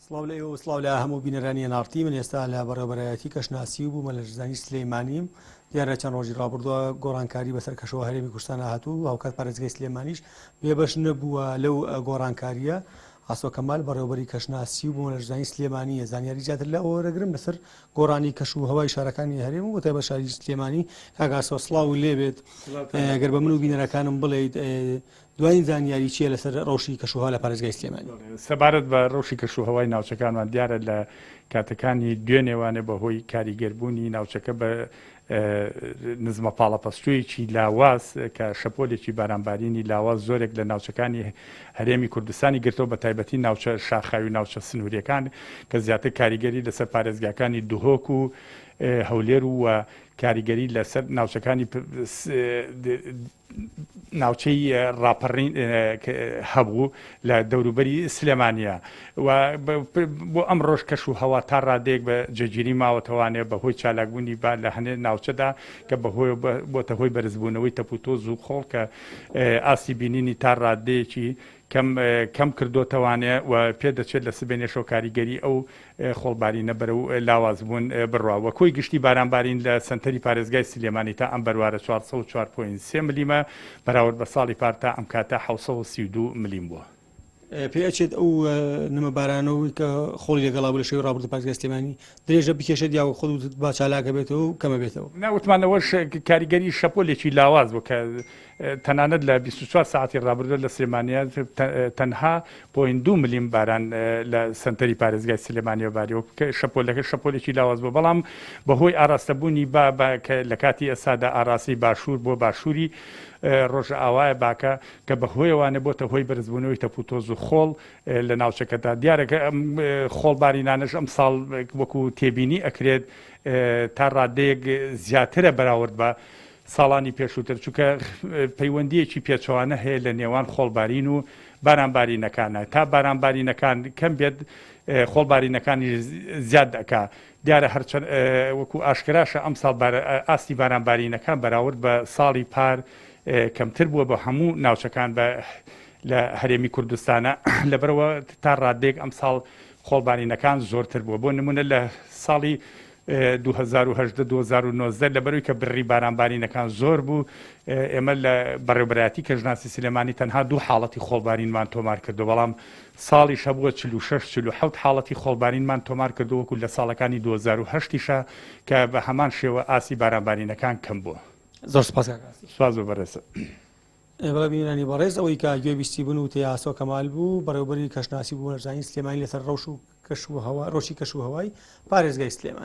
سڵاو لە ئێوە سڵاو لە هەموو بینەرانی نارتی من ئێستا لە بەڕێوەبەرایەتی کەشناسی و بوومە لە ژزانی سلێمانیم دیارە چەند ڕۆژی ڕابردووە گۆڕانکاری بەسەر کەشەوە هەرێمی کوردستان هاتوو هاوکات پارێزگای سلێمانیش بێبەش نەبووە لەو گۆڕانکاریە ئاسۆ کەمال بەڕێوەبەری کەشناسی و بوومە لە ژزانی سلێمانی زانیاری زیاتر لە ئەوەرەگرم لەسەر گۆڕانی کەش و هەوای شارەکانی هەرێم و بەتای بە شاری سلێمانی کاگاسۆ سڵاو لێبێت گەر بە من و بینەرەکانم بڵێیت دوایین زانیاری چیە لەسەر ڕەوشی کەشوهەوا لە پارێزگای سلێمانی سەبارەت بە ڕەوشی کەشوهەوای ناوچەکانمان دیارە لە کاتەکانی دوێنێوانە بەهۆی کاریگەربوونی ناوچەکە بە نزمە پاڵەپەستوویەکی لاواز کە شەپۆلێکی بارانبارینی لاواز زۆرێک لە ناوچەکانی هەرێمی کوردستانی گرتەوە بە تایبەتی ناوچە شاخاوی و ناوچە سنووریەکان کە زیاتر کاریگەری لەسەر پارێزگاکانی دوهۆک و هەولێر و کاریگەری لەسەر ناوچەکانی ناوچەی ڕاپەڕین هەبوو لە دەوروبەری سلێمانیە و بۆ ئەم ڕۆژ کەش و هەوا تا ڕادێک بە جێگیری ماوەتەوانێ بەهۆی چالاکبوونی با لە هەنێ ناوچەدا کە بەهۆی بۆتە هۆی بەرزبوونەوەی تەپوتۆز و خۆڵ کە ئاسی بینینی تا ڕادەیەکی کەم کردوتەوانێ و پێدەچێت لە سبێنێشەوە کاریگەری ئەو خۆڵبارینە بەرە و لاوازبوون بڕواوە کۆی گشتی بارانبارین لە سنتەری پارێزگای سلێمانی تا ئەم بەروارە 4.3 ملیمە بەراورد بە ساڵی پارتا ئەم کاتە 732 ملیم بووە. پێچێت ئەو نمە بارانەوەی کە خۆڵی لەگەڵا بوو لە شێوەی ڕابردە پارێزگای سلێمانی درێژە بکێشێت یا خۆت با چالاکە بێتەوە و کەمە بێتەوە ناوتمانەوەش کاریگەری شەپۆلێکی لاواز بوو کە تەنانەت لە 24 ساعتی ڕابردە لە سلێمانیا تەنها 0.2 ملیم باران لە سنتەری پارێزگای سلێمانیە باریەوە شەپۆلەکە شەپۆلێکی لاواز بوو بەڵام بەهۆی ئاراستەبوونی لە کاتی ئێسادا ئاراسی باشوور بۆ باشووری ڕۆژە ئاوایە باکە کە بەهۆیەوانە بۆتە هۆی بەرزبوونەوەی تەپوتۆز و خۆڵ لە ناوچەکەدا دیارەکە ئەم خۆڵبارینانەش ئەم ساڵ وەکو تێبینی ئەکرێت تا ڕادەیەک زیاترە بەراورد بە ساڵانی پێشووتر چونکە پەیوەندیەکی پێچەوانە هەیە لە نێوان خۆڵبارین و بارانبارینەکانە تا بارانبارینەکان کەم بێت خۆڵبارینەکانی زیاد دەکا دیارە هەرچەند وەکو ئاشکراشە ئەم ساڵ ئاستی بارانبارینەکان بەراورد بە ساڵی پار کەمتر بووە بە هەموو ناوچەکان لە هەرێمی کوردستانە لەبەرەوە تا ڕادێک ئەم ساڵ خۆڵبارینەکان زۆرتر بووە بۆ نمونە لە ساڵی 2019 لەبەروی کە بڕی بارانبارینەکان زۆر بوو ئێمە لە بەڕێوەبەرایەتی کەژناسی سلێمانی تەنها دوو حاڵەتی خۆڵبارینمان تۆمار کردو بەڵام ساڵی شەبووە 46-47 حاڵەتی خۆڵبارینمان تۆمار کردو وەکو لە ساڵەکانی 2010یشە کە بە هەمان شێوە ئاسی بارانبارینەکان کەم بووە. زۆر سپاس سواز و بەڕێز. بەڵێ بینانی بەڕێز ئەوەی کە گوێ بیستی بوون و ئاسۆ کەمال بوو بەڕێوەبەری کەشناسی بوو لە ژزانی سلێمانی لەسەر ڕەوش و کەش و هەوا ڕۆژی کەش و هەوای پارێزگای سلێمانی.